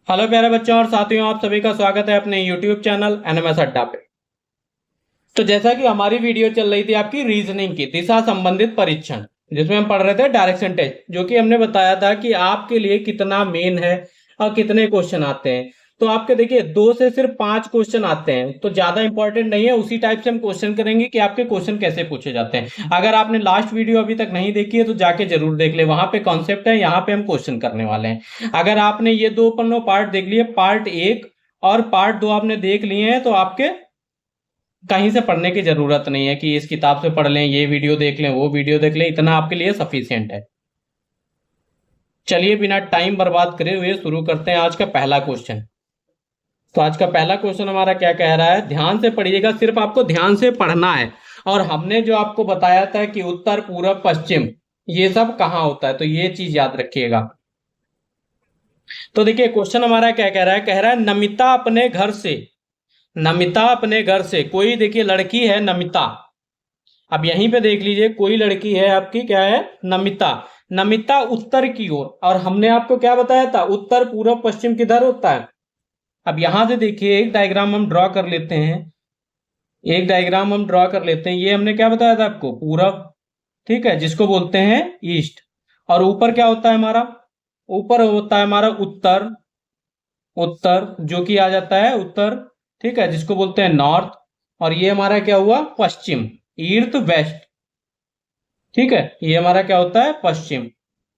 Hello प्यारे बच्चों और साथियों, आप सभी का स्वागत है अपने YouTube चैनल एनएमएस अड्डा पे। तो जैसा कि हमारी वीडियो चल रही थी आपकी रीजनिंग की दिशा संबंधित परीक्षण, जिसमें हम पढ़ रहे थे डायरेक्शन टेस्ट, जो कि हमने बताया था कि आपके लिए कितना मेन है और कितने क्वेश्चन आते हैं। तो आपके देखिए 2 से सिर्फ 5 क्वेश्चन आते हैं, तो ज्यादा इंपॉर्टेंट नहीं है। उसी टाइप से हम क्वेश्चन करेंगे कि आपके क्वेश्चन कैसे पूछे जाते हैं। अगर आपने लास्ट वीडियो अभी तक नहीं देखी है तो जाके जरूर देख ले, वहां पे कॉन्सेप्ट है, यहाँ पे हम क्वेश्चन करने वाले हैं। अगर आपने ये दो पन्नों पार्ट देख लिए, पार्ट 1 और पार्ट 2 आपने देख लिए हैं, तो आपके कहीं से पढ़ने की जरूरत नहीं है कि इस किताब से पढ़ लें, ये वीडियो देख लें, वो वीडियो देख लें, इतना आपके लिए सफिशियंट है। चलिए बिना टाइम बर्बाद करे हुए शुरू करते हैं आज का पहला क्वेश्चन। तो आज का पहला क्वेश्चन हमारा क्या कह रहा है, ध्यान से पढ़िएगा, सिर्फ आपको ध्यान से पढ़ना है। और हमने जो आपको बताया था कि उत्तर पूर्व पश्चिम ये सब कहाँ होता है, तो ये चीज याद रखिएगा। तो देखिए क्वेश्चन हमारा क्या कह रहा है, कह रहा है नमिता अपने घर से, कोई देखिए लड़की है नमिता। अब यहीं पे देख लीजिए, कोई लड़की है आपकी, क्या है, नमिता। नमिता उत्तर की ओर, और हमने आपको क्या बताया था, उत्तर पूर्व पश्चिम किधर होता है। अब यहां से देखिए एक डायग्राम हम ड्रॉ कर लेते हैं, ये हमने क्या बताया था आपको, पूरब, ठीक है, जिसको बोलते हैं ईस्ट। और ऊपर क्या होता है हमारा, ऊपर होता है हमारा उत्तर, उत्तर जो कि आ जाता है उत्तर, ठीक है, जिसको बोलते हैं नॉर्थ। और ये हमारा क्या हुआ, पश्चिम, ईस्ट वेस्ट, ठीक है, ये हमारा क्या होता है, पश्चिम।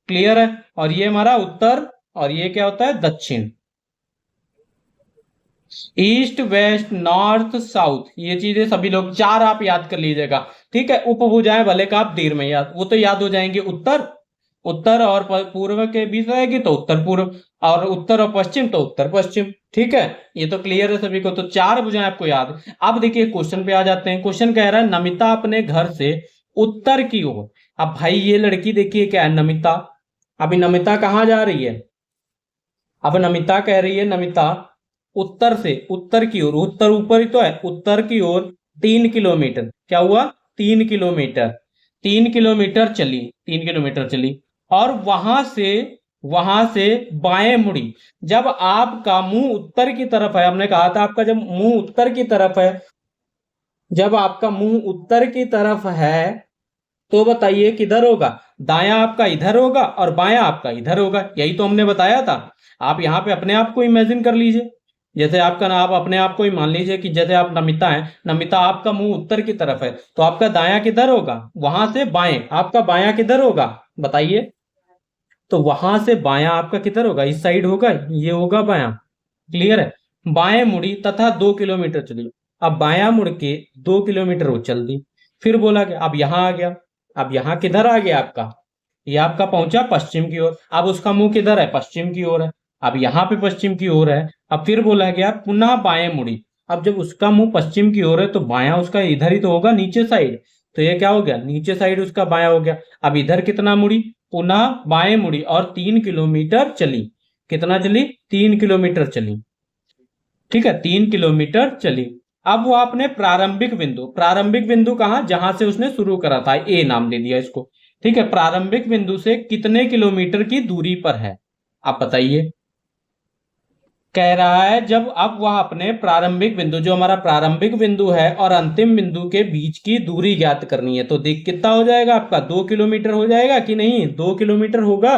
क्लियर है। और ये हमारा उत्तर, और ये क्या होता है, दक्षिण। ईस्ट वेस्ट नॉर्थ साउथ, ये चीजें सभी लोग चार आप याद कर लीजिएगा। ठीक है, उपभुजाएं भले का आप देर में याद, वो तो याद हो जाएंगे। उत्तर, उत्तर और पूर्व के बीच रहेगी तो उत्तर पूर्व, और उत्तर और पश्चिम तो उत्तर पश्चिम। ठीक है, ये तो क्लियर है सभी को, तो चार भुजाएं आपको याद। अब देखिए क्वेश्चन पे आ जाते हैं। क्वेश्चन कह रहा है नमिता अपने घर से उत्तर की ओर। अब भाई ये लड़की देखिए क्या है, नमिता। अभी नमिता कहाँ जा रही है, अब नमिता कह रही है, नमिता उत्तर से, उत्तर की ओर, उत्तर ऊपर ही तो है, उत्तर की ओर 3 किलोमीटर, क्या हुआ, 3 किलोमीटर, 3 किलोमीटर चली, 3 किलोमीटर चली। और वहां से बाएं मुड़ी। जब आपका मुंह उत्तर की तरफ है, हमने कहा था आपका जब मुंह उत्तर की तरफ है, जब आपका मुंह उत्तर की तरफ है, तो बताइए किधर होगा, दायां आपका इधर होगा और बायां आपका इधर होगा, यही तो हमने बताया था। आप यहाँ पे अपने आप को इमेजिन कर लीजिए, जैसे आपका ना, आप अपने आप को ही मान लीजिए कि जैसे आप नमिता हैं, नमिता आपका मुंह उत्तर की तरफ है, तो आपका दायां किधर होगा, वहां से बाएं, आपका बायां किधर होगा, बताइए। तो वहां से बायां आपका किधर होगा, इस साइड होगा, ये होगा बायां। क्लियर है। बाएं मुड़ी तथा 2 किलोमीटर चली। अब बायां मुड़ के 2 किलोमीटर वो चल दी, फिर बोला कि अब यहां आ गया। अब यहां किधर आ गया आपका, ये आपका पहुंचा पश्चिम की ओर। अब उसका मुंह किधर है, पश्चिम की ओर है। अब यहाँ पे पश्चिम की ओर है। अब फिर बोला गया पुनः बाएं मुड़ी। अब जब उसका मुंह पश्चिम की ओर है तो बायां उसका इधर ही तो होगा, नीचे साइड। तो ये क्या हो गया, नीचे साइड उसका बायां हो गया। अब इधर कितना मुड़ी, पुनः बाएं मुड़ी और 3 किलोमीटर चली। कितना चली, 3 किलोमीटर चली। ठीक है, 3 किलोमीटर चली। अब वो अपने प्रारंभिक बिंदु कहाँ, जहां से उसने शुरू करा था, ए नाम दे दिया इसको। ठीक है, प्रारंभिक बिंदु से कितने किलोमीटर की दूरी पर है, आप बताइए। कह रहा है जब अब वह अपने प्रारंभिक बिंदु, जो हमारा प्रारंभिक बिंदु है और अंतिम बिंदु के बीच की दूरी ज्ञात करनी है, तो देख कितना हो जाएगा आपका, 2 किलोमीटर हो जाएगा कि नहीं, 2 किलोमीटर होगा।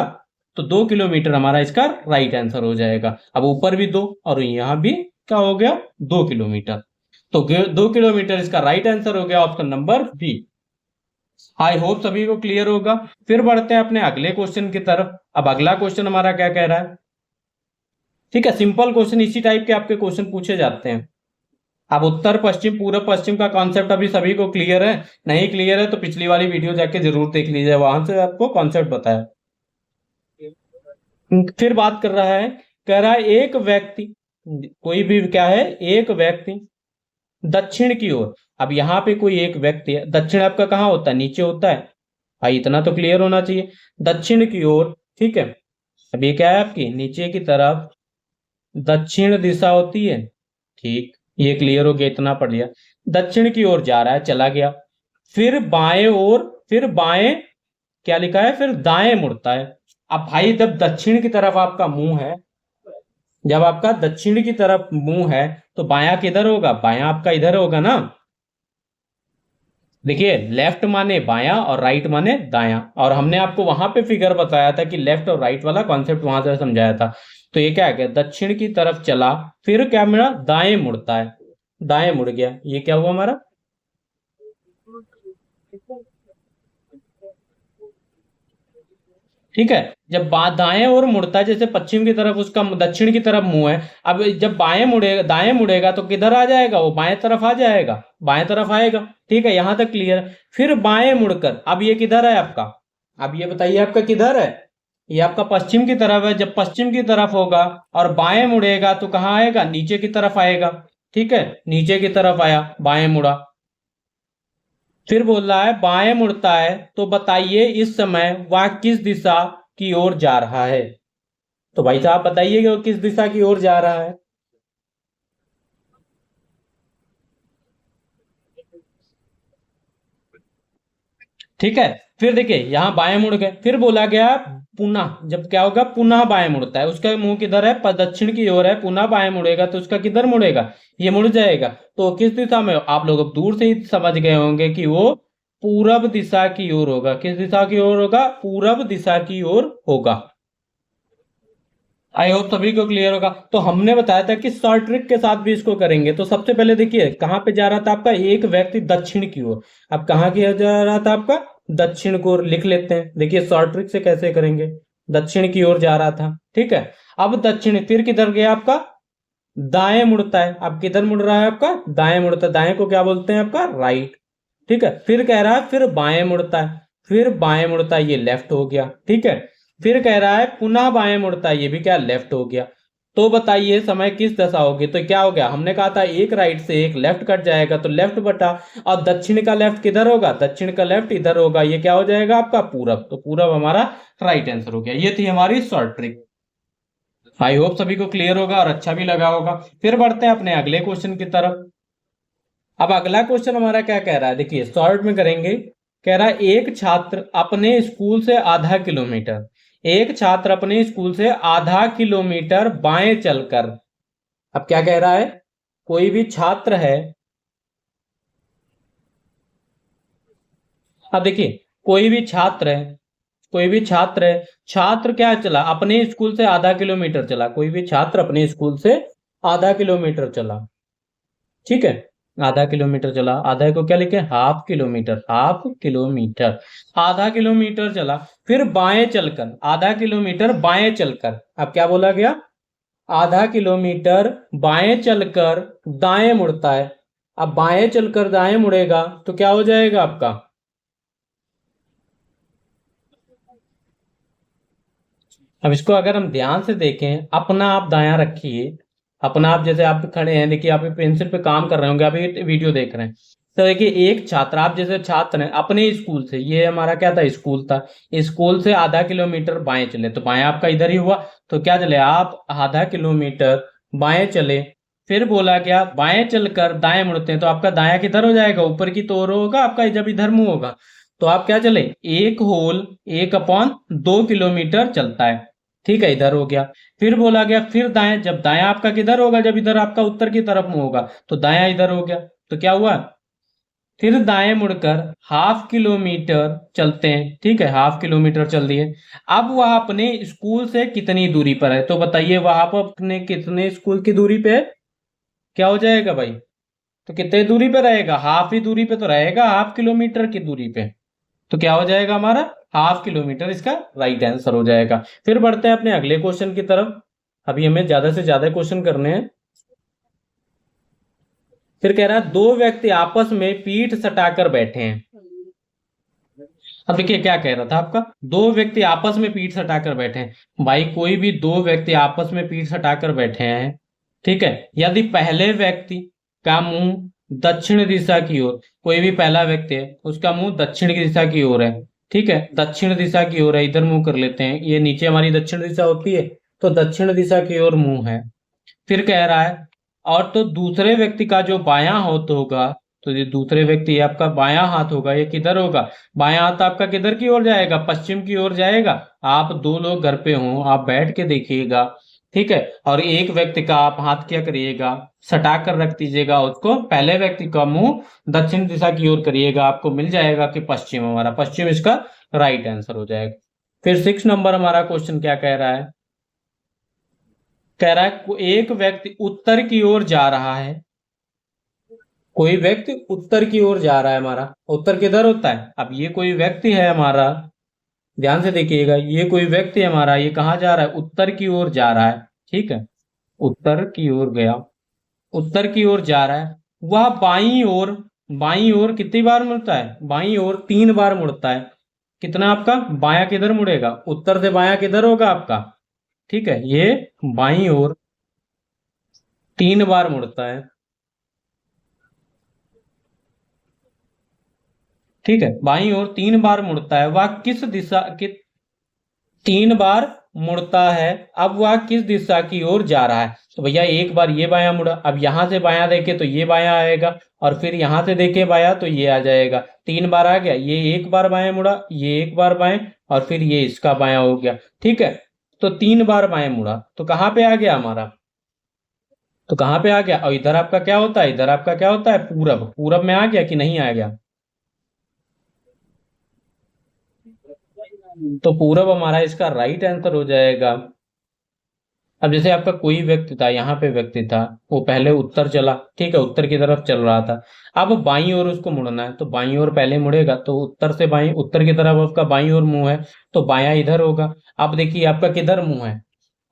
तो 2 किलोमीटर हमारा इसका राइट आंसर हो जाएगा। अब ऊपर भी 2 और यहां भी क्या हो गया, 2 किलोमीटर। तो 2 किलोमीटर इसका राइट आंसर हो गया, option number B. I hope सभी को क्लियर होगा। फिर बढ़ते हैं अपने अगले क्वेश्चन की तरफ। अब अगला क्वेश्चन हमारा क्या कह रहा है, ठीक है, सिंपल क्वेश्चन, इसी टाइप के आपके क्वेश्चन पूछे जाते हैं। अब उत्तर पश्चिम पूर्व पश्चिम का कॉन्सेप्ट अभी सभी को क्लियर है, नहीं क्लियर है तो पिछली वाली वीडियो जाके जरूर देख लीजिए, वहां से आपको कॉन्सेप्ट बताया। फिर बात कर रहा है, कह रहा है एक व्यक्ति, कोई भी क्या है, एक व्यक्ति दक्षिण की ओर। अब यहाँ पे कोई एक व्यक्ति है, दक्षिण आपका कहाँ होता है, नीचे होता है, भाई इतना तो क्लियर होना चाहिए, दक्षिण की ओर। ठीक है, अब ये क्या है आपकी नीचे की तरफ दक्षिण दिशा होती है। ठीक, ये क्लियर हो गया, इतना पढ़ लिया। दक्षिण की ओर जा रहा है, चला गया। फिर बाएं ओर, फिर बाएं, क्या लिखा है, फिर दाएं मुड़ता है। अब भाई जब दक्षिण की तरफ आपका मुंह है, जब आपका दक्षिण की तरफ मुंह है तो बायां किधर होगा, बायां आपका इधर होगा ना। देखिए लेफ्ट माने बायां और राइट माने दायां, और हमने आपको वहां पे फिगर बताया था कि लेफ्ट और राइट वाला कॉन्सेप्ट वहां से समझाया था। तो ये क्या है, दक्षिण की तरफ चला, फिर क्या मिला, दाएं मुड़ता है, दाएं मुड़ गया, ये क्या हुआ हमारा। ठीक है, जब दाएं ओर मुड़ता है, जैसे पश्चिम की तरफ उसका दक्षिण की तरफ मुंह है, अब जब बाएं मुड़ेगा, दाएं मुड़ेगा तो किधर आ जाएगा, वो बाएं तरफ आ जाएगा, बाएं तरफ आएगा। ठीक है, यहां तक क्लियर है। फिर बाएं मुड़कर अब ये किधर है आपका, अब ये बताइए आपका किधर है, ये आपका पश्चिम की तरफ है। जब पश्चिम की तरफ होगा और बाएं मुड़ेगा तो कहाँ आएगा, नीचे की तरफ आएगा। ठीक है, नीचे की तरफ आया, बाएं मुड़ा। फिर बोल रहा है बाएं मुड़ता है, तो बताइए इस समय वह किस दिशा की ओर जा रहा है। तो भाई साहब बताइए कि वो किस दिशा की ओर जा रहा है। ठीक है, फिर देखिए यहां बाएं मुड़ गए, फिर बोला गया पुनः, जब क्या होगा, पुनः बाएं मुड़ता है, उसका मुंह किधर है, दक्षिण की ओर है, पुनः बाएं मुड़ेगा तो उसका किधर मुड़ेगा, ये मुड़ जाएगा। तो किस दिशा में, आप लोग अब दूर से ही समझ गए होंगे कि वो पूरब दिशा की ओर होगा। किस दिशा की ओर होगा, पूरब दिशा की ओर होगा। आई होप सभी को क्लियर होगा। तो हमने बताया था कि शॉर्ट ट्रिक के साथ भी इसको करेंगे। तो सबसे पहले देखिए कहाँ पे जा रहा था आपका, एक व्यक्ति दक्षिण की ओर, अब कहाँ की ओर जा रहा था आपका, दक्षिण की ओर। लिख लेते हैं, देखिए शॉर्ट ट्रिक से कैसे करेंगे, दक्षिण की ओर जा रहा था। ठीक है, अब दक्षिण, फिर किधर गया आपका, दाएं मुड़ता है। अब किधर मुड़ रहा है आपका, दाएं मुड़ता है, दाएं को क्या बोलते हैं आपका, राइट। ठीक है, फिर कह रहा है फिर बाएं मुड़ता है, फिर बाएं मुड़ता है, ये लेफ्ट हो गया। ठीक है, फिर कह रहा है पुनः बाएं मुड़ता है, ये भी क्या, लेफ्ट हो गया। तो बताइए समय किस दशा होगी, तो क्या हो गया, हमने कहा था एक राइट से एक लेफ्ट कट जाएगा तो लेफ्ट बटा, और दक्षिण का लेफ्ट किधर होगा, दक्षिण का लेफ्ट इधर होगा, ये क्या हो जाएगा आपका, पूरब। तो पूरब हमारा राइट आंसर हो गया। ये थी हमारी शॉर्ट ट्रिक। आई होप सभी को क्लियर होगा और अच्छा भी लगा होगा। फिर बढ़ते हैं अपने अगले क्वेश्चन की तरफ। अब अगला क्वेश्चन हमारा क्या कह रहा है, देखिए शॉर्ट में करेंगे। कह रहा है एक छात्र अपने स्कूल से आधा किलोमीटर, एक छात्र अपने स्कूल से आधा किलोमीटर बाएं चलकर, अब क्या कह रहा है, कोई भी छात्र है, अब देखिए कोई भी छात्र है, कोई भी छात्र है, छात्र क्या चला, अपने स्कूल से आधा किलोमीटर चला, कोई भी छात्र अपने स्कूल से आधा किलोमीटर चला। ठीक है, आधा किलोमीटर चला, आधा को क्या लिखे, हाफ किलोमीटर, हाफ किलोमीटर, आधा किलोमीटर चला। फिर बाएं चलकर, आधा किलोमीटर बाएं चलकर, अब क्या बोला गया, आधा किलोमीटर बाएं चलकर दाएं मुड़ता है। अब बाएं चलकर दाएं मुड़ेगा तो क्या हो जाएगा आपका, अब इसको अगर हम ध्यान से देखें, अपना आप दायां रखिए, अपना आप, जैसे आप खड़े हैं, देखिए आप पेंसिल पे काम कर रहे होंगे, आप ये वीडियो देख रहे हैं। तो देखिए एक छात्र, आप जैसे छात्र हैं अपने स्कूल से, ये हमारा क्या था, स्कूल था, स्कूल से आधा किलोमीटर बाएं चले, तो बाएं आपका इधर ही हुआ। तो क्या चले, आप आधा किलोमीटर बाएं चले, फिर बोला क्या, बाएं चलकर दाएं मुड़ते हैं, तो आपका दायां किधर हो जाएगा, ऊपर की ओर होगा आपका, जब इधर मुंह होगा। तो आप क्या चले, एक होल 1/2 किलोमीटर चलता है। ठीक है, इधर हो गया। फिर बोला गया फिर दाएं, जब दायां आपका किधर होगा, जब इधर आपका उत्तर की तरफ मुंह होगा, तो दायां इधर हो गया। तो क्या हुआ, फिर दाएं मुड़कर हाफ किलोमीटर चलते हैं। ठीक है, हाफ किलोमीटर चल दिए। अब वह अपने स्कूल से कितनी दूरी पर है, तो बताइए वह आप अपने कितने स्कूल की दूरी पे है, क्या हो जाएगा भाई, तो कितने दूरी पे रहेगा, हाफ ही दूरी पे तो रहेगा, हाफ किलोमीटर की दूरी पे। तो क्या हो जाएगा हमारा, हाफ किलोमीटर इसका राइट आंसर हो जाएगा। फिर बढ़ते हैं अपने अगले क्वेश्चन की तरफ। अभी हमें ज्यादा से ज्यादा क्वेश्चन करने हैं। फिर कह रहा है दो व्यक्ति आपस में पीठ सटाकर बैठे हैं। अब देखिए क्या कह रहा था आपका, दो व्यक्ति आपस में पीठ सटाकर बैठे हैं। भाई कोई भी दो व्यक्ति आपस में पीठ सटाकर बैठे हैं, ठीक है, यदि पहले व्यक्ति का मुंह दक्षिण दिशा की ओर, कोई भी पहला व्यक्ति है उसका मुंह दक्षिण की दिशा की ओर है। ठीक है, दक्षिण दिशा की ओर है, इधर मुंह कर लेते हैं, ये नीचे हमारी दक्षिण दिशा होती है, तो दक्षिण दिशा की ओर मुंह है। फिर कह रहा है और तो दूसरे व्यक्ति का जो बायां हाथ होगा, तो ये दूसरे व्यक्ति, ये आपका बायां हाथ होगा, ये किधर होगा, बायां हाथ आपका किधर की ओर जाएगा, पश्चिम की ओर जाएगा। आप दो लोग घर पे हो, आप बैठ के देखिएगा। ठीक है। और एक व्यक्ति का आप हाथ क्या करिएगा, सटा कर रख दीजिएगा उसको, पहले व्यक्ति का मुंह दक्षिण दिशा की ओर करिएगा, आपको मिल जाएगा कि पश्चिम, हमारा पश्चिम इसका राइट आंसर हो जाएगा। फिर 6 नंबर हमारा क्वेश्चन क्या कह रहा है, कह रहा है एक व्यक्ति उत्तर की ओर जा रहा है, कोई व्यक्ति उत्तर की ओर जा रहा है, हमारा उत्तर किधर होता है, अब ये कोई व्यक्ति है हमारा, ध्यान से देखिएगा, ये कोई व्यक्ति है हमारा, ये कहाँ जा रहा है, उत्तर की ओर जा रहा है, ठीक है, उत्तर की ओर गया, उत्तर की ओर जा रहा है, वह बाईं ओर कितनी बार मुड़ता है, बाईं ओर 3 बार मुड़ता है। कितना आपका बायां किधर मुड़ेगा, उत्तर से बायां किधर होगा आपका, ठीक है, ये बाईं ओर 3 बार मुड़ता है, ठीक है, बाईं ओर 3 बार मुड़ता है, वह किस दिशा की 3 बार मुड़ता है, अब वह किस दिशा की ओर जा रहा है, तो भैया एक बार ये बायां मुड़ा, अब यहां से बायां देखे तो ये बायां आएगा, और फिर यहां से देखे बायां तो ये आ जाएगा, 3 बार आ गया, ये एक बार बाएं मुड़ा, ये एक बार बाएं, और फिर ये इसका बायां हो गया, ठीक है। तो 3 बार बाएं मुड़ा तो कहां पे आ गया हमारा, तो कहां पे आ गया, और इधर आपका क्या होता है, इधर आपका क्या होता है, पूरब, पूरब में आ गया कि नहीं आ गया, तो पूरब हमारा इसका राइट आंसर हो जाएगा। अब जैसे आपका कोई व्यक्ति था, यहाँ पे व्यक्ति था, वो पहले उत्तर चला, ठीक है, उत्तर की तरफ चल रहा था, अब बाईं ओर उसको मुड़ना है, तो बाईं ओर पहले मुड़ेगा, तो उत्तर से बाईं, उत्तर की तरफ आपका बाईं ओर मुंह है, तो बायां इधर होगा। अब देखिए आपका किधर मुंह है,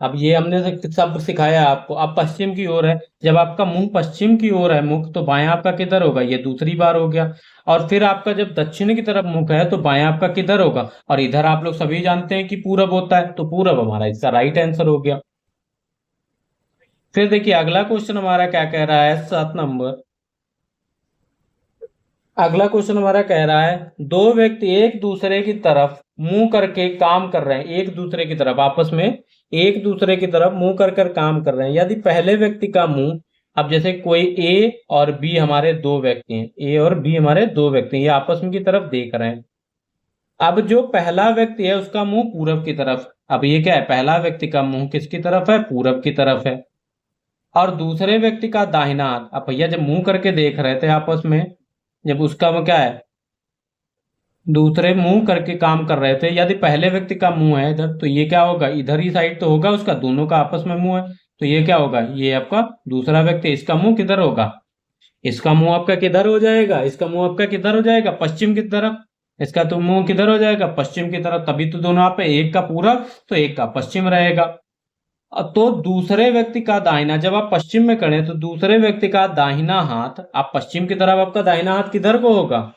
अब ये हमने सब सिखाया आपको, अब पश्चिम की ओर है, जब आपका मुंह पश्चिम की ओर है मुख, तो बायां आपका किधर होगा, ये दूसरी बार हो गया। और फिर आपका जब दक्षिण की तरफ मुख है तो बायां आपका किधर होगा, और इधर आप लोग सभी जानते हैं कि पूरब होता है, तो पूरब हमारा इसका राइट आंसर हो गया। फिर देखिए अगला क्वेश्चन हमारा क्या कह रहा है, 7 नंबर, अगला क्वेश्चन हमारा कह रहा है दो व्यक्ति एक दूसरे की तरफ मुंह करके काम कर रहे हैं, एक दूसरे की तरफ आपस में एक दूसरे की तरफ मुंह कर काम कर रहे हैं, यदि पहले व्यक्ति का मुंह, अब जैसे कोई ए और बी हमारे दो व्यक्ति हैं, ए और बी हमारे दो व्यक्ति हैं, ये आपस में की तरफ देख रहे हैं, अब जो पहला व्यक्ति है उसका मुंह पूरब की तरफ, अब ये क्या है, पहला व्यक्ति का मुंह किसकी तरफ है, पूरब की तरफ है, और दूसरे व्यक्ति का दाहिना हाथ, अब भैया जब मुंह करके देख रहे थे आपस में, जब उसका वो क्या है, दूसरे मुंह करके काम कर रहे थे, यदि पहले व्यक्ति का मुंह है इधर, तो ये क्या होगा, इधर ही साइड तो होगा उसका, दोनों का आपस में मुंह है, तो ये क्या होगा, ये आपका दूसरा व्यक्ति, इसका मुंह किधर होगा, इसका मुंह आपका किधर हो जाएगा, इसका मुंह आपका किधर हो जाएगा, पश्चिम की तरफ, इसका तो मुंह किधर हो जाएगा, पश्चिम की तरफ, तभी तो दोनों आप एक का पूरब तो एक का पश्चिम रहेगा। तो दूसरे व्यक्ति का दाहिना, जब आप पश्चिम में करें तो दूसरे व्यक्ति का दाहिना हाथ, आप पश्चिम की तरफ, आपका दाहिना हाथ किधर को होगा,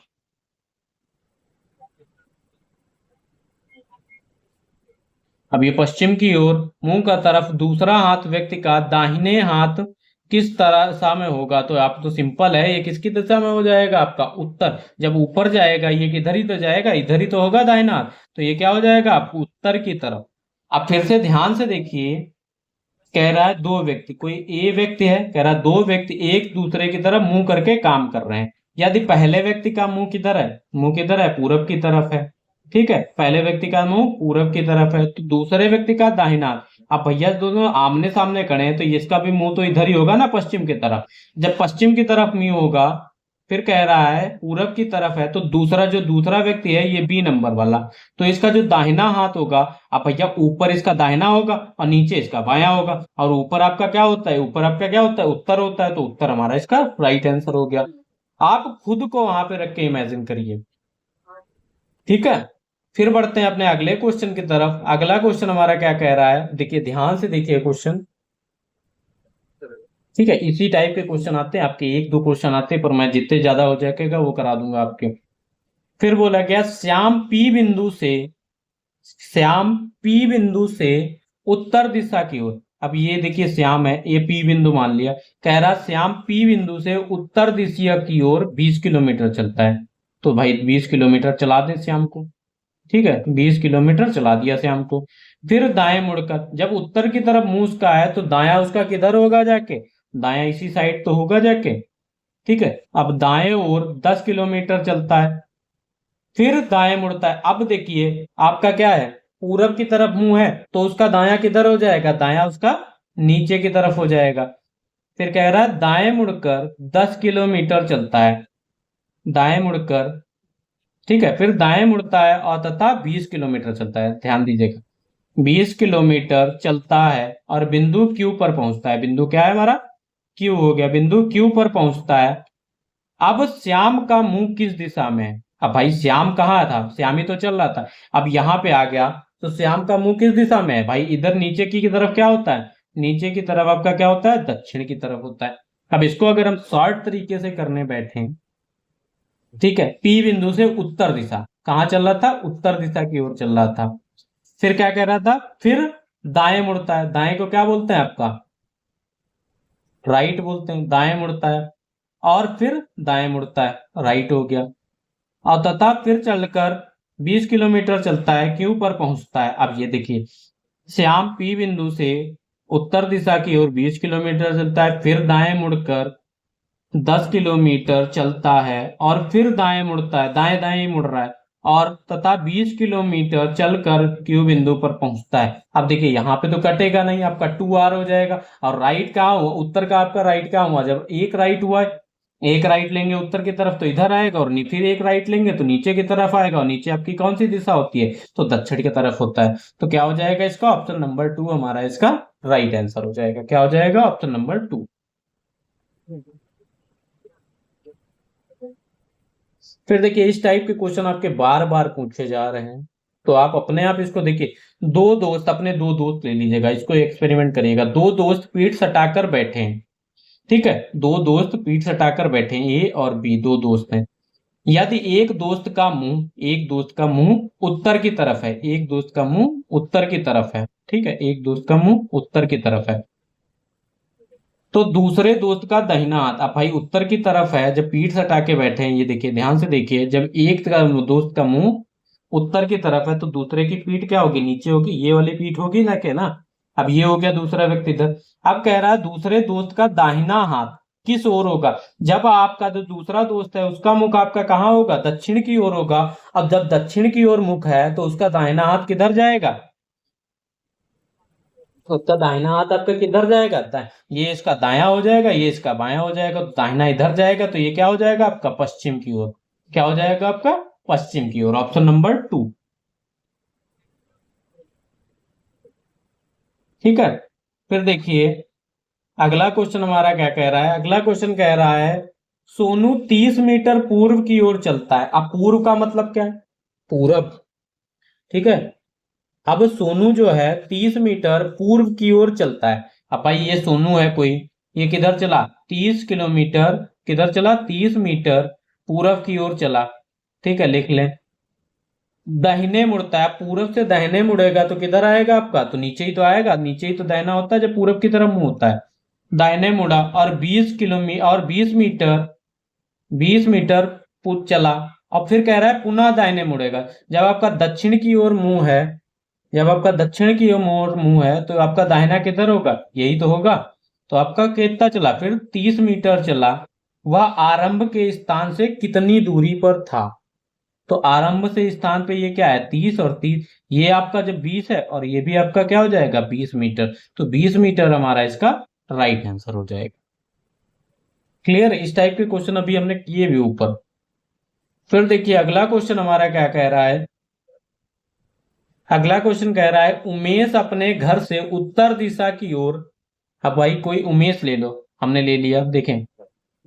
अब ये पश्चिम की ओर मुंह का तरफ, दूसरा हाथ व्यक्ति का दाहिने हाथ किस तरह सा में होगा, तो आप तो सिंपल है, ये किसकी दिशा में हो जाएगा आपका उत्तर, जब ऊपर जाएगा ये किधर ही तो जाएगा, इधर ही तो होगा दाहिना हाथ, तो ये क्या हो जाएगा आप उत्तर की तरफ। अब फिर से ध्यान से देखिए, कह रहा है दो व्यक्ति, कोई ए व्यक्ति है, कह रहा है दो व्यक्ति एक दूसरे की तरफ मुंह करके काम कर रहे हैं, यदि पहले व्यक्ति का मुंह किधर है, मुंह किधर है, पूरब की तरफ है, ठीक है, पहले व्यक्ति का मुंह पूरब की तरफ है, तो दूसरे व्यक्ति का दाहिना हाथ, अब भैया दोनों आमने सामने खड़े हैं तो इसका भी मुंह तो इधर ही होगा ना, पश्चिम की तरफ, जब पश्चिम की तरफ मुंह होगा, फिर कह रहा है पूरब की तरफ है, तो दूसरा जो दूसरा व्यक्ति है ये बी नंबर वाला, तो इसका जो दाहिना हाथ होगा, अब भैया ऊपर इसका दाहिना होगा और नीचे इसका बायां होगा, और ऊपर आपका क्या होता है, ऊपर आपका क्या होता है, उत्तर होता है, तो उत्तर हमारा इसका राइट आंसर हो गया। आप खुद को वहां पे रख के इमेजिन करिए, ठीक है। फिर बढ़ते हैं अपने अगले क्वेश्चन की तरफ, अगला क्वेश्चन हमारा क्या कह रहा है, देखिए ध्यान से देखिए क्वेश्चन, ठीक है, इसी टाइप के क्वेश्चन आते हैं आपके, एक दो क्वेश्चन आते हैं, पर मैं जितने ज्यादा हो जाएगा वो करा दूंगा आपके। फिर बोला गया श्याम पी बिंदु से उत्तर दिशा की ओर, अब ये देखिए श्याम है, ये पी बिंदु मान लिया, कह रहा श्याम पी बिंदु से उत्तर दिशा की ओर 20 किलोमीटर चलता है, तो भाई 20 किलोमीटर चला दें श्याम को, ठीक है, 20 किलोमीटर चला दिया श्याम को। फिर दाएं मुड़कर, जब उत्तर की तरफ मुंह उसका है तो दाया उसका किधर होगा जाके, दाया इसी साइड तो होगा जाके, ठीक है, अब दाएं ओर 10 किलोमीटर चलता है, फिर दाएं मुड़ता है, अब देखिए आपका क्या है, पूरब की तरफ मुंह है तो उसका दाया किधर हो जाएगा, दाया उसका नीचे की तरफ हो जाएगा। फिर कह रहा है दाएं मुड़कर 10 किलोमीटर चलता है, दाएं मुड़कर, ठीक है, फिर दाएं मुड़ता है और तथा 20 किलोमीटर चलता है, ध्यान दीजिएगा, 20 किलोमीटर चलता है और बिंदु क्यू पर पहुंचता है। बिंदु क्या है हमारा? क्यू हो गया, बिंदु क्यू पर पहुंचता है। अब श्याम का मुंह किस दिशा में है? अब भाई श्याम कहाँ था? श्याम ही तो चल रहा था। अब यहां पे आ गया तो श्याम का मुंह किस दिशा में है? भाई इधर नीचे की तरफ क्या होता है? नीचे की तरफ आपका क्या होता है? दक्षिण की तरफ होता है। अब इसको अगर हम शॉर्ट तरीके से करने बैठे, ठीक है, पी बिंदु से उत्तर दिशा, कहाँ चल रहा था? उत्तर दिशा की ओर चल रहा था। फिर क्या कह रहा था? फिर दाएं मुड़ता है, दाएं को क्या बोलते हैं आपका? राइट बोलते हैं। दाएं मुड़ता है और फिर दाएं मुड़ता है, राइट हो गया। और तथा फिर चलकर 20 किलोमीटर चलता है, क्यू पर पहुंचता है। अब ये देखिए, श्याम पी बिंदु से उत्तर दिशा की ओर 20 किलोमीटर चलता है, फिर दाएं मुड़कर 10 किलोमीटर चलता है और फिर दाएं मुड़ता है, दाएं दाएं ही मुड़ रहा है, और तथा 20 किलोमीटर चलकर क्यू बिंदु पर पहुंचता है। अब देखिए यहाँ पे तो कटेगा नहीं, आपका 2r हो जाएगा। और राइट कहाँ हुआ? उत्तर का आपका राइट कहाँ हुआ? जब एक राइट हुआ है, एक राइट लेंगे उत्तर की तरफ तो इधर आएगा, और फिर एक राइट लेंगे तो नीचे की तरफ आएगा, और नीचे आपकी कौन सी दिशा होती है? तो दक्षिण की तरफ होता है। तो क्या हो जाएगा इसका? ऑप्शन नंबर 2 हमारा इसका राइट आंसर हो जाएगा। क्या हो जाएगा? Option number 2। फिर देखिए इस टाइप के क्वेश्चन आपके बार बार पूछे जा रहे हैं, तो आप अपने आप इसको देखिए, दो दोस्त, अपने दो दोस्त ले लीजिएगा, इसको एक्सपेरिमेंट करिएगा। दो दोस्त पीठ सटाकर बैठे हैं, ठीक है, दो दोस्त पीठ सटाकर बैठे हैं, ए और बी दो दोस्त हैं। यदि एक दोस्त का मुंह उत्तर की तरफ है, एक दोस्त का मुंह उत्तर की तरफ है, ठीक है, एक दोस्त का मुंह उत्तर की तरफ है, तो दूसरे दोस्त का दाहिना हाथ, अब भाई उत्तर की तरफ है, जब पीठ सटा के बैठे हैं, ये देखिए ध्यान से देखिए, जब एक का दोस्त का मुंह उत्तर की तरफ है तो दूसरे की पीठ क्या होगी? नीचे होगी, ये वाली पीठ होगी ना, के ना। अब ये हो गया दूसरा व्यक्ति इधर। अब कह रहा है दूसरे दोस्त का दाहिना हाथ किस ओर होगा? जब आपका जो दूसरा दोस्त है उसका मुख आपका कहाँ होगा? दक्षिण की ओर होगा। अब जब दक्षिण की ओर मुख है तो उसका दाहिना हाथ किधर जाएगा? तो उसका दाहिना हाथ आपका किधर जाएगा? ये इसका दायां हो जाएगा, ये इसका बायां हो जाएगा, तो दाहिना इधर जाएगा, तो ये क्या हो जाएगा आपका? पश्चिम की ओर। क्या हो जाएगा आपका? पश्चिम की ओर। ऑप्शन नंबर 2, ठीक है। फिर देखिए अगला क्वेश्चन हमारा क्या कह रहा है? अगला क्वेश्चन कह रहा है सोनू 30 मीटर पूर्व की ओर चलता है। अब पूर्व का मतलब क्या है? पूरब, ठीक है। अब सोनू जो है 30 मीटर पूर्व की ओर चलता है। अब भाई ये सोनू है कोई, ये किधर चला? 30 किलोमीटर, किधर चला? 30 मीटर पूरब की ओर चला, ठीक है, लिख लें। दाहिने मुड़ता है, पूरब से दाहिने मुड़ेगा तो किधर आएगा आपका? तो नीचे ही तो आएगा, नीचे ही तो दाहिना होता है जब पूरब की तरफ मुंह होता है। दाहिने मुड़ा और 20 किलोमीटर और 20 मीटर, 20 मीटर चला। और फिर कह रहा है पुनः दाहिने मुड़ेगा। जब आपका दक्षिण की ओर मुंह है, जब आपका दक्षिण की ओर मुंह है तो आपका दाहिना किधर होगा? यही तो होगा। तो आपका कितना चला? फिर 30 मीटर चला। वह आरंभ के स्थान से कितनी दूरी पर था? तो आरंभ से स्थान पे ये क्या है? 30 और 30, ये आपका जब 20 है और ये भी आपका क्या हो जाएगा? 20 मीटर। तो 20 मीटर हमारा इसका राइट आंसर हो जाएगा। क्लियर? इस टाइप के क्वेश्चन अभी हमने किए भी ऊपर। फिर देखिए अगला क्वेश्चन हमारा क्या कह रहा है? अगला क्वेश्चन कह रहा है उमेश अपने घर से उत्तर दिशा की ओर, अब भाई कोई उमेश ले लो, हमने ले लिया, देखें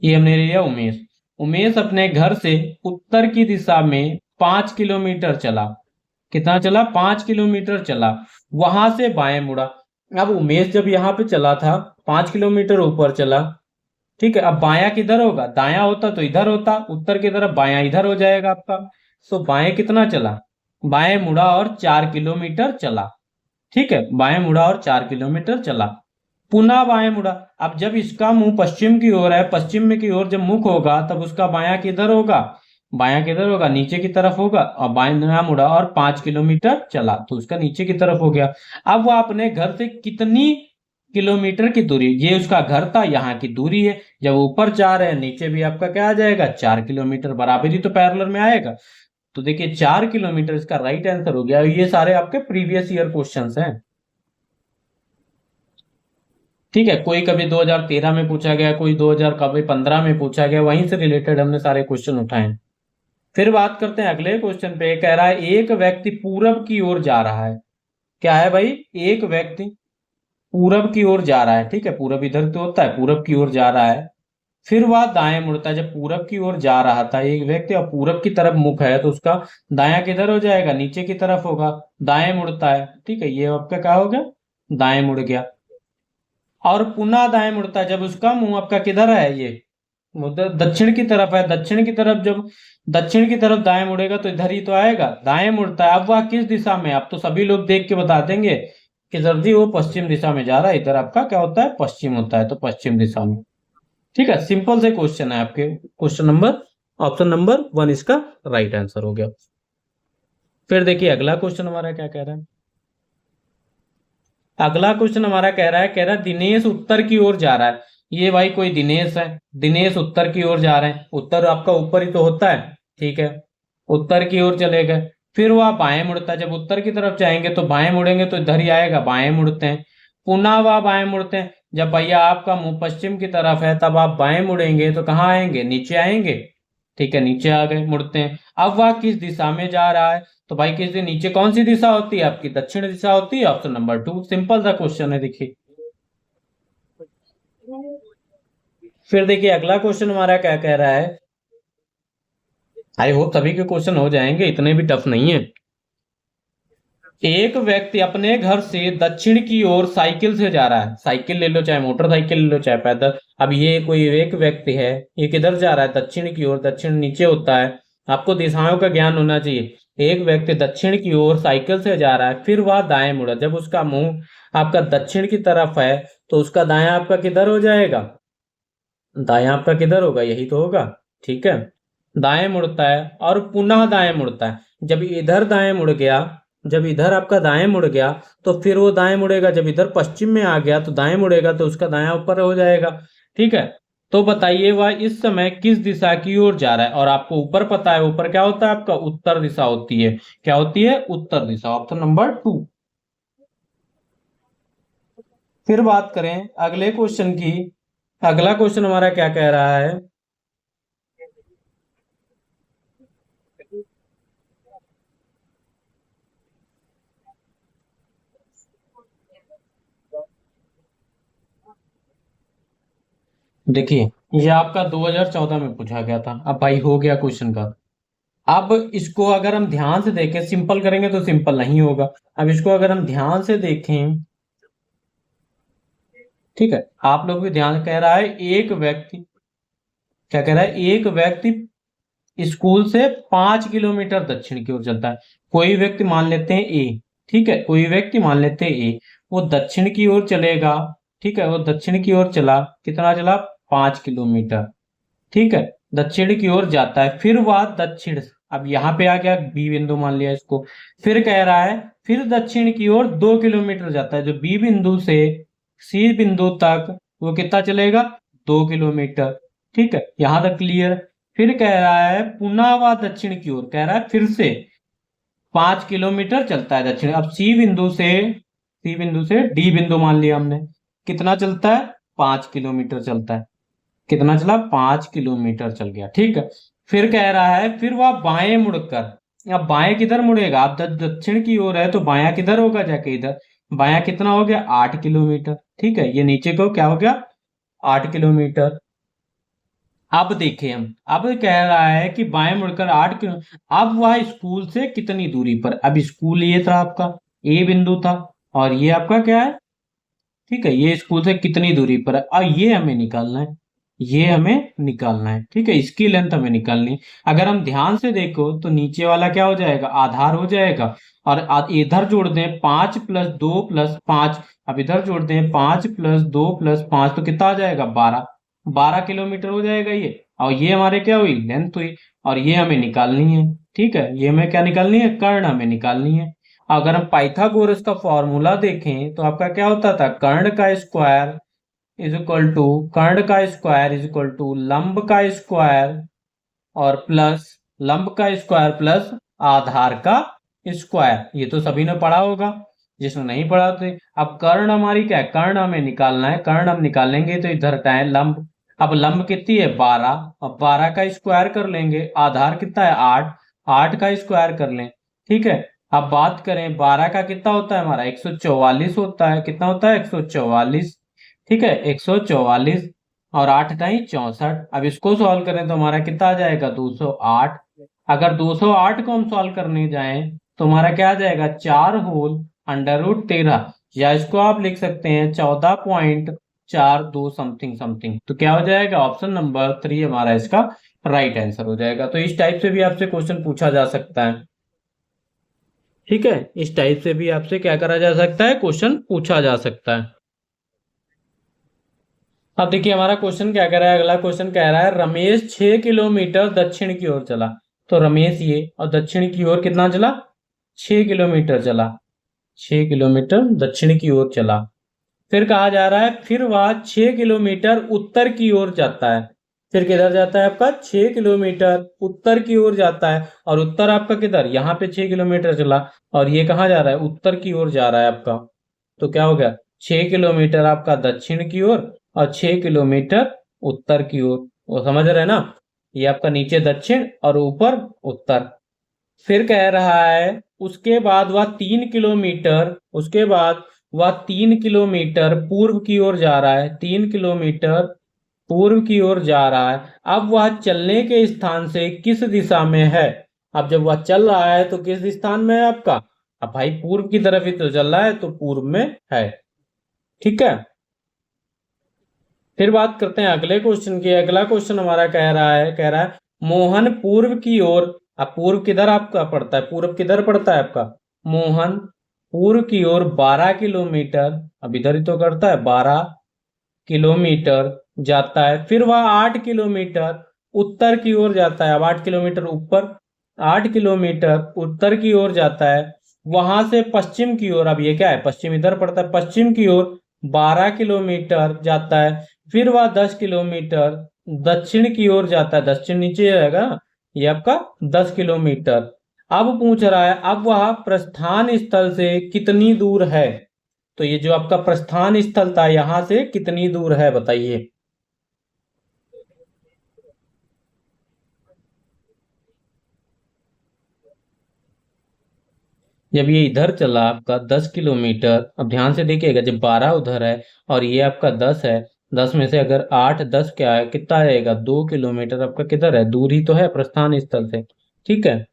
ये हमने ले लिया उमेश। उमेश अपने घर से उत्तर की दिशा में 5 किलोमीटर चला। कितना चला? 5 किलोमीटर चला। वहां से बाएं मुड़ा। अब उमेश जब यहाँ पे चला था, 5 किलोमीटर ऊपर चला, ठीक है। अब बायां किधर होगा? दायां होता तो इधर होता, उत्तर की तरफ, बायां इधर हो जाएगा आपका। तो बाएं कितना चला? बाएं मुड़ा और 4 किलोमीटर चला, ठीक है, बाएं मुड़ा और 4 किलोमीटर चला। पुनः बाएं मुड़ा। अब जब इसका मुंह पश्चिम की ओर है, पश्चिम में की ओर जब मुख होगा तब उसका बायां किधर होगा? बायां किधर होगा? नीचे की तरफ होगा। और बाएं मुड़ा और 5 किलोमीटर चला तो उसका नीचे की तरफ हो गया। अब वह अपने घर से कितनी किलोमीटर की दूरी, ये उसका घर था, यहाँ की दूरी है, जब ऊपर 4 है नीचे भी आपका क्या आ जाएगा? 4 किलोमीटर, बराबरी तो पैरेलल में आएगा। तो देखिए 4 किलोमीटर इसका राइट आंसर हो गया। ये सारे आपके प्रीवियस ईयर क्वेश्चंस हैं। ठीक है, कोई कभी 2013 में पूछा गया, कोई 2015 में पूछा गया, वहीं से रिलेटेड हमने सारे क्वेश्चन उठाए हैं। फिर बात करते हैं अगले क्वेश्चन पे। कह रहा है एक व्यक्ति पूरब की ओर जा रहा है। क्या है भाई? एक व्यक्ति पूरब की ओर जा रहा है। ठीक है, पूरब इधर तो होता है, पूरब की ओर जा रहा है। फिर वह दाएं मुड़ता है। जब पूरब की ओर जा रहा था एक व्यक्ति और पूरब की तरफ मुख है, तो उसका दायां किधर हो जाएगा? नीचे की तरफ होगा। दाएं मुड़ता है। ठीक है, ये आपका क्या हो गया? दाएं मुड़ गया। और पुनः दाएं मुड़ता है जब उसका मुंह आपका किधर है? ये उधर दक्षिण की तरफ है। दक्षिण की तरफ जब दक्षिण की तरफ दाएं मुड़ेगा तो इधर ही तो आएगा। दाएं मुड़ता है। अब वह किस दिशा में? अब तो सभी लोग देख के बता देंगे कि सर जी वो पश्चिम दिशा में जा रहा है। इधर आपका क्या होता है? पश्चिम होता है, तो पश्चिम दिशा में। ठीक है, सिंपल से क्वेश्चन है आपके। क्वेश्चन नंबर ऑप्शन नंबर 1 इसका राइट आंसर हो गया। फिर देखिए अगला क्वेश्चन हमारा क्या कह रहा है। अगला क्वेश्चन हमारा कह रहा है दिनेश उत्तर की ओर जा रहा है। ये भाई कोई दिनेश है। दिनेश उत्तर की ओर जा रहे हैं। उत्तर आपका ऊपर ही तो होता है। ठीक है, उत्तर की ओर चले गए। फिर वह बाएं मुड़ता है। जब उत्तर की तरफ जाएंगे तो बाएं मुड़ेंगे तो इधर ही आएगा। बाएं मुड़ते हैं। पुनः वह बाएं मुड़ते हैं। जब भैया आपका मुंह पश्चिम की तरफ है तब आप बाएं मुड़ेंगे तो कहाँ आएंगे? नीचे आएंगे। ठीक है, नीचे आ गए, मुड़ते हैं। अब वह किस दिशा में जा रहा है? तो भाई किस दिन नीचे कौन सी दिशा होती है आपकी? दक्षिण दिशा होती है। ऑप्शन नंबर 2 सिंपल सा क्वेश्चन है, देखिए। फिर देखिए अगला क्वेश्चन हमारा क्या कह रहा है। आई होप सभी के क्वेश्चन हो जाएंगे, इतने भी टफ नहीं है। एक व्यक्ति अपने घर से दक्षिण की ओर साइकिल से जा रहा है। साइकिल ले लो, चाहे मोटरसाइकिल ले लो, चाहे पैदल। अब ये कोई एक व्यक्ति है, ये किधर जा रहा है? दक्षिण की ओर। दक्षिण नीचे होता है। आपको दिशाओं का ज्ञान होना चाहिए। एक व्यक्ति दक्षिण की ओर साइकिल से जा रहा है। फिर वह दाएं मुड़ा। जब उसका मुंह आपका दक्षिण की तरफ है तो उसका दायां आपका किधर हो जाएगा? दायां आपका किधर होगा? यही तो होगा। ठीक है, दाएं मुड़ता है और पुनः दाएं मुड़ता है। जब इधर दाएं मुड़ गया, जब इधर आपका दाएं मुड़ गया तो फिर वो दाएं मुड़ेगा। जब इधर पश्चिम में आ गया तो दाएं मुड़ेगा तो उसका दायां ऊपर हो जाएगा। ठीक है, तो बताइए वह इस समय किस दिशा की ओर जा रहा है? और आपको ऊपर पता है, ऊपर क्या होता है आपका? उत्तर दिशा होती है। क्या होती है? उत्तर दिशा। Option number 2। फिर बात करें अगले क्वेश्चन की। अगला क्वेश्चन हमारा क्या कह रहा है। देखिए ये आपका 2014 में पूछा गया था। अब भाई हो गया क्वेश्चन का। अब इसको अगर हम ध्यान से देखें, सिंपल करेंगे तो सिंपल नहीं होगा। अब इसको अगर हम ध्यान से देखें, ठीक है, आप लोग भी ध्यान। कह रहा है एक व्यक्ति, क्या कह रहा है? एक व्यक्ति स्कूल से 5 किलोमीटर दक्षिण की ओर चलता है। कोई व्यक्ति मान लेते हैं ए। ठीक है, कोई व्यक्ति मान लेते हैं ए, वो दक्षिण की ओर चलेगा। ठीक है, वो दक्षिण की ओर चला। कितना चला? 5 किलोमीटर। ठीक है, दक्षिण की ओर जाता है। फिर वह दक्षिण, अब यहां पे आ गया बी बिंदु मान लिया इसको। फिर कह रहा है फिर दक्षिण की ओर 2 किलोमीटर जाता है। जो बी बिंदु से सी बिंदु तक वो कितना चलेगा? 2 किलोमीटर। ठीक है, यहां तक क्लियर। फिर कह रहा है पुनः वह दक्षिण की ओर, कह रहा है फिर से 5 किलोमीटर चलता है दक्षिण। अब सी बिंदु से डी बिंदु मान लिया हमने। कितना चलता है? 5 किलोमीटर चलता है। कितना चला? 5 किलोमीटर चल गया। ठीक है, फिर कह रहा है फिर वह बाएं मुड़कर, अब बाएं किधर मुड़ेगा? आप दक्षिण की ओर है तो बायां किधर होगा? जाके इधर। बायां कितना हो गया? 8 किलोमीटर। ठीक है, ये नीचे को क्या हो गया? 8 किलोमीटर। अब देखें हम, अब कह रहा है कि बाएं मुड़कर 8 किलो। अब वह स्कूल से कितनी दूरी पर? अब स्कूल ये था आपका, ए बिंदु था, और ये आपका क्या है? ठीक है, ये स्कूल से कितनी दूरी पर है और ये हमें निकालना है। ये हमें निकालना है। ठीक है, इसकी लेंथ हमें निकालनी है। अगर हम ध्यान से देखो तो नीचे वाला क्या हो जाएगा? आधार हो जाएगा। और इधर जोड़ दें 5 + 2 + 5। अब इधर जोड़ दें 5 + 2 + 5 तो कितना आ जाएगा? 12। 12 किलोमीटर हो जाएगा ये। और ये हमारे क्या हुई? लेंथ हुई। और ये हमें निकालनी है। ठीक है, ये हमें क्या निकालनी है? कर्ण हमें निकालनी है। अगर हम पाइथागोरस का फॉर्मूला देखें तो आपका क्या होता था? कर्ण का स्क्वायर इज इक्वल टू लंब का स्क्वायर और प्लस लंब का स्क्वायर प्लस आधार का स्क्वायर। ये तो सभी ने पढ़ा होगा। जिसने नहीं पढ़ा तो अब कर्ण हमारी क्या है, कर्ण हमें निकालना है, कर्ण हम निकालेंगे तो इधर हटाए लंब। अब लंब कितनी है 12, अब 12 का स्क्वायर कर लेंगे, आधार कितना है 8, 8 का स्क्वायर कर लें। ठीक है, अब बात करें 12 का कितना होता है हमारा 144 होता है, कितना होता है 144। ठीक है 144 और 8 टाई 64। अब इसको सॉल्व करें तो हमारा कितना आ जाएगा 208। अगर 208 को हम सॉल्व करने जाएं तो हमारा क्या आ जाएगा 4 होल √13, या इसको आप लिख सकते हैं 14.42 समथिंग समथिंग। तो क्या हो जाएगा ऑप्शन नंबर 3 हमारा इसका राइट आंसर हो जाएगा। तो इस टाइप से भी आपसे क्वेश्चन पूछा जा सकता है। ठीक है, इस टाइप से भी आपसे क्या करा जा सकता है, क्वेश्चन पूछा जा सकता है। अब देखिए हमारा क्वेश्चन क्या कह रहा है, अगला क्वेश्चन कह रहा है रमेश 6 किलोमीटर दक्षिण की ओर चला। तो रमेश ये और दक्षिण की ओर कितना चला 6 किलोमीटर चला, 6 किलोमीटर दक्षिण की ओर चला। फिर कहा जा रहा है फिर वह 6 किलोमीटर उत्तर की ओर जाता है। फिर किधर जाता है आपका 6 किलोमीटर उत्तर की ओर जाता है, और उत्तर आपका किधर यहाँ पे 6 किलोमीटर चला, और ये कहाँ जा रहा है उत्तर की ओर जा रहा है आपका। तो क्या हो गया 6 किलोमीटर आपका दक्षिण की ओर और 6 किलोमीटर उत्तर की ओर, वो समझ रहे हैं ना। ये आपका नीचे दक्षिण और ऊपर उत्तर। फिर कह रहा है उसके बाद वह 3 किलोमीटर, उसके बाद वह 3 किलोमीटर पूर्व की ओर जा रहा है, 3 किलोमीटर पूर्व की ओर जा रहा है। अब वह चलने के स्थान से किस दिशा में है। अब जब वह चल रहा है तो किस स्थान में है आपका, अब भाई पूर्व की तरफ ही तो चल रहा है तो पूर्व में है। ठीक है, फिर बात करते हैं अगले क्वेश्चन की। अगला क्वेश्चन हमारा कह रहा है मोहन पूर्व की ओर। अब पूर्व किधर आपका पड़ता है, पूर्व किधर पड़ता है आपका, मोहन पूर्व की ओर 12 किलोमीटर, अब इधर ही तो करता है 12 किलोमीटर जाता है। फिर वह 8 किलोमीटर उत्तर की ओर जाता है। अब 8 किलोमीटर ऊपर, 8 किलोमीटर उत्तर की ओर जाता है। वहां से पश्चिम की ओर, अब ये क्या है पश्चिम इधर पड़ता है, पश्चिम की ओर 12 किलोमीटर जाता है। फिर वह 10 किलोमीटर दक्षिण की ओर जाता है, दक्षिण नीचे रहेगा ये आपका 10 किलोमीटर। अब पूछ रहा है अब वह प्रस्थान स्थल से कितनी दूर है। तो ये जो आपका प्रस्थान स्थल था यहां से कितनी दूर है बताइए। जब ये इधर चला आपका 10 किलोमीटर, अब ध्यान से देखिएगा जब 12 उधर है और ये आपका 10 है, 10 में से अगर 8 10 क्या है कितना आएगा 2 किलोमीटर आपका किधर है, दूर ही तो है प्रस्थान स्थल से। ठीक है,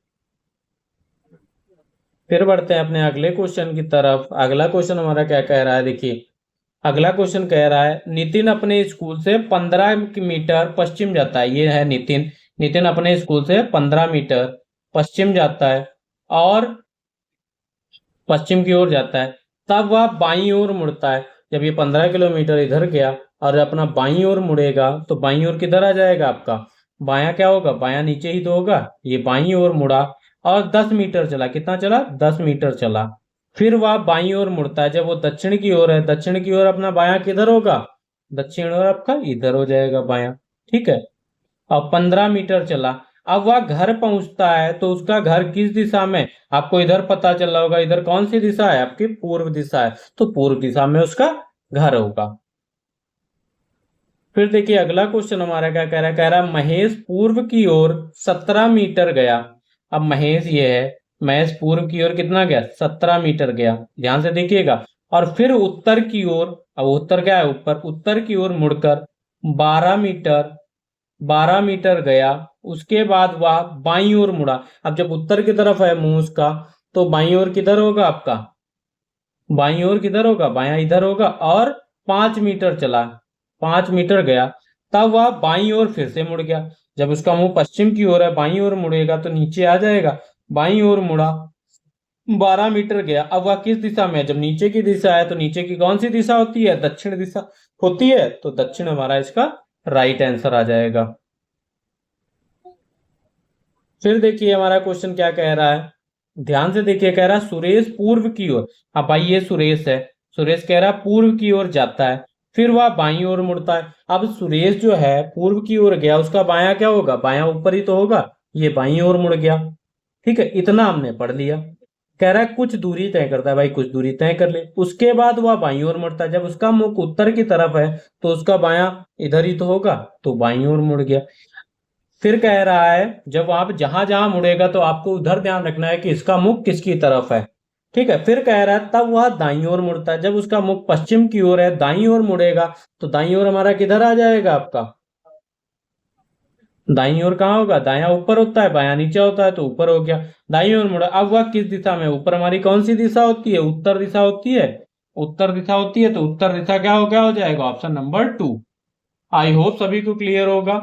फिर बढ़ते हैं अपने अगले क्वेश्चन की तरफ। अगला क्वेश्चन हमारा क्या कह रहा है देखिए, अगला क्वेश्चन कह रहा है नितिन अपने स्कूल से 15 मीटर पश्चिम जाता है। ये है नितिन, नितिन अपने स्कूल से 15 मीटर पश्चिम जाता है और पश्चिम की ओर जाता है। तब वह बाईं ओर मुड़ता है। जब ये 15 किलोमीटर इधर गया और अपना बाईं ओर मुड़ेगा तो बाईं ओर किधर आ जाएगा आपका, बायां क्या होगा, बायां नीचे ही तो होगा। ये बाईं ओर मुड़ा और 10 मीटर चला, कितना चला 10 मीटर चला। फिर वह बाईं ओर मुड़ता है। जब वो दक्षिण की ओर है, दक्षिण की ओर अपना बायां किधर होगा, दक्षिण ओर आपका इधर हो जाएगा बायां। ठीक है, अब 15 मीटर चला। अब वह घर पहुंचता है तो उसका घर किस दिशा में, आपको इधर पता चल रहा होगा इधर कौन सी दिशा है आपकी पूर्व दिशा है, तो पूर्व दिशा में उसका घर होगा। फिर देखिए अगला क्वेश्चन हमारा क्या कह रहा है महेश पूर्व की ओर 17 मीटर गया। अब महेश ये है, महेश पूर्व की ओर कितना गया 17 मीटर गया, ध्यान से देखिएगा। और फिर उत्तर की ओर, अब उत्तर क्या है ऊपर, उत्तर की ओर मुड़कर 12 मीटर 12 मीटर गया। उसके बाद वह बाईं ओर मुड़ा। अब जब उत्तर की तरफ है मुंह उसका तो बाईं ओर किधर होगा आपका, बाईं ओर किधर होगा, बायां इधर होगा। और 5 मीटर चला, 5 मीटर गया, तब वह बाईं ओर फिर से मुड़ गया। जब उसका मुंह पश्चिम की ओर है बाईं ओर मुड़ेगा तो नीचे आ जाएगा, बाईं ओर मुड़ा 12 मीटर गया। अब वह किस दिशा में है, जब नीचे की दिशा है तो नीचे की कौन सी दिशा होती है, दक्षिण दिशा होती है, तो दक्षिण हमारा इसका राइट आंसर आ जाएगा। फिर देखिए हमारा क्वेश्चन क्या कह रहा है, ध्यान से देखिए कह रहा है सुरेश पूर्व की ओर। अब भाई ये सुरेश है, सुरेश कह रहा है पूर्व की ओर जाता है, फिर वह बाईं ओर मुड़ता है। अब सुरेश जो है पूर्व की ओर गया, उसका बायां क्या होगा, बायां ऊपर ही तो होगा, ये बाईं ओर मुड़ गया। ठीक है, इतना हमने पढ़ लिया। कह रहा है कुछ दूरी तय करता है, भाई कुछ दूरी तय कर ले, उसके बाद वह बाईं ओर मुड़ता है। जब उसका मुख उत्तर की तरफ है तो उसका बायां इधर ही तो होगा, तो बाईं ओर मुड़ गया। फिर कह रहा है जब आप जहां जहां मुड़ेगा तो आपको उधर ध्यान रखना है कि इसका मुख किसकी तरफ है। ठीक है, फिर कह रहा है तब वह दाईं ओर मुड़ता है। जब उसका मुख पश्चिम की ओर है, दाईं ओर मुड़ेगा, तो दाईं ओर हमारा किधर आ जाएगा आपका, दाईं ओर कहाँ होगा, दायां ऊपर होता है, बायां नीचे होता है, तो ऊपर हो गया। दाईं ओर मुड़ा, अब वह किस दिशा में, ऊपर हमारी कौन सी दिशा होती है, उत्तर दिशा होती है। उत्तर दिशा होती है तो उत्तर दिशा क्या हो जाएगा, ऑप्शन नंबर 2। आई होप सभी को क्लियर होगा।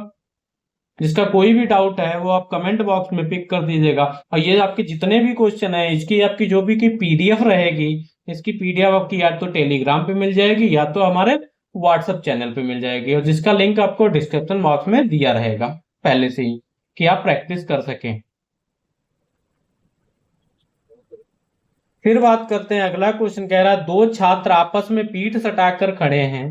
जिसका कोई भी डाउट है वो आप कमेंट बॉक्स में पिक कर दीजिएगा। और ये आपके जितने भी क्वेश्चन है इसकी आपकी जो भी की पीडीएफ रहेगी, इसकी पीडीएफ आपकी या तो टेलीग्राम पे मिल जाएगी या तो हमारे व्हाट्सएप चैनल पे मिल जाएगी, और जिसका लिंक आपको डिस्क्रिप्शन बॉक्स में दिया रहेगा पहले से ही, कि आप प्रैक्टिस कर सकें। फिर बात करते हैं, अगला क्वेश्चन कह रहा है दो छात्र आपस में पीठ सटाकर खड़े हैं।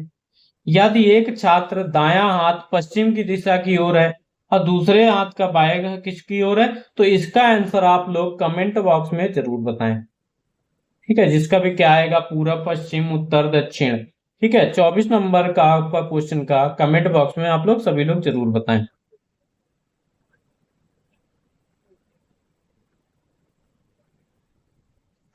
यदि एक छात्र दायां हाथ पश्चिम की दिशा की ओर है और दूसरे हाथ का बाएं किसकी ओर है, तो इसका आंसर आप लोग कमेंट बॉक्स में जरूर बताएं। ठीक है, जिसका भी क्या आएगा, पूरब पश्चिम उत्तर दक्षिण। ठीक है, 24 नंबर का आपका क्वेश्चन का कमेंट बॉक्स में आप लोग सभी लोग जरूर बताएं।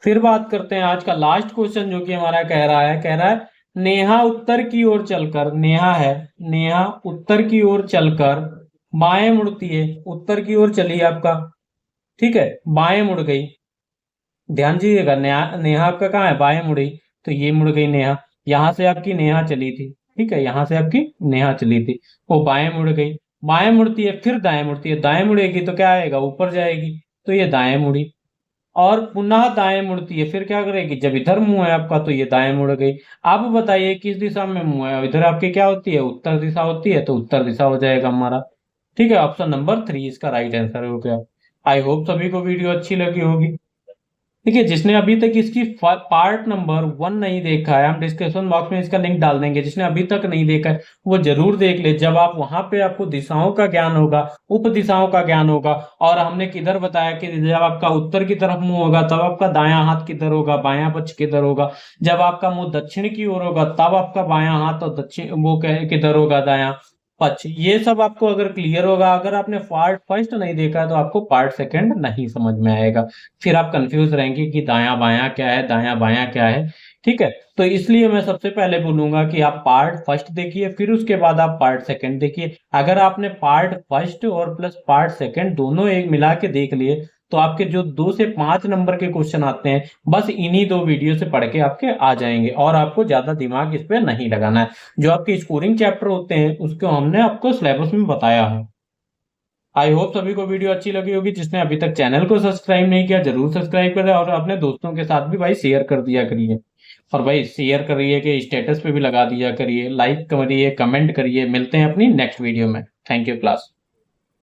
फिर बात करते हैं आज का लास्ट क्वेश्चन, जो कि हमारा कह रहा है नेहा उत्तर की ओर चलकर, नेहा है, नेहा उत्तर की ओर चलकर बाएं मुड़ती है। उत्तर की ओर चली आपका, ठीक है, बाएं मुड़ गई। ध्यान दीजिएगा, नेहा नेहा आपका कहाँ है, बाएं मुड़ी, तो ये मुड़ गई नेहा। यहां से आपकी नेहा चली थी, ठीक है, यहां से आपकी नेहा चली थी, वो बाएं मुड़ गई। बाएं मुड़ती है फिर दाएं मुड़ती है, दाएं मुड़ेगी तो क्या आएगा, ऊपर जाएगी, तो ये दाएं मुड़ी। और पुनः दाएं मुड़ती है, फिर क्या करेगी, जब इधर मुंह है आपका तो ये दाएं मुड़ गई। अब बताइए किस दिशा में मुंह है, इधर आपकी क्या होती है, उत्तर दिशा होती है, तो उत्तर दिशा हो जाएगा हमारा। ठीक है, ऑप्शन नंबर 3 इसका राइट आंसर हो गया। आई होप सभी को वीडियो अच्छी लगी होगी। देखिए, जिसने अभी तक इसकी पार्ट नंबर 1 नहीं देखा है, हम डिस्क्रिप्शन बॉक्स में इसका लिंक डाल देंगे, जिसने अभी तक नहीं देखा है वो जरूर देख ले। जब आप वहां पे आपको दिशाओं का ज्ञान होगा, उप दिशाओं का ज्ञान होगा, और हमने किधर बताया कि जब आपका उत्तर की तरफ मुंह होगा तब आपका दायां हाथ किधर होगा, बायां पक्ष किधर होगा। जब आपका मुंह दक्षिण की ओर होगा तब आपका बायां हाथ और दक्षिण वो किधर होगा, दायां पक्ष। ये सब आपको अगर क्लियर होगा, अगर आपने पार्ट फर्स्ट नहीं देखा तो आपको पार्ट सेकंड नहीं समझ में आएगा, फिर आप कंफ्यूज रहेंगे कि दायां बायां क्या है, दायां बायां क्या है। ठीक है, तो इसलिए मैं सबसे पहले बोलूंगा कि आप पार्ट फर्स्ट देखिए, फिर उसके बाद आप पार्ट सेकंड देखिए। अगर आपने पार्ट फर्स्ट और प्लस पार्ट सेकंड दोनों एक मिला के देख लिए, तो आपके जो 2 से 5 नंबर के क्वेश्चन आते हैं बस इन्हीं 2 वीडियो से पढ़ के आपके आ जाएंगे, और आपको ज्यादा दिमाग इस पे नहीं लगाना है। जो आपके स्कोरिंग चैप्टर होते हैं उसको हमने आपको सिलेबस में बताया है। आई होप सभी को वीडियो अच्छी लगी होगी। जिसने अभी तक चैनल को सब्सक्राइब नहीं किया जरूर सब्सक्राइब करें, और अपने दोस्तों के साथ भी भाई शेयर कर दिया करिए। और भाई शेयर करिए कि स्टेटस पे भी लगा दिया करिए, लाइक करिए, कमेंट करिए। मिलते हैं अपनी नेक्स्ट वीडियो में। Thank you class.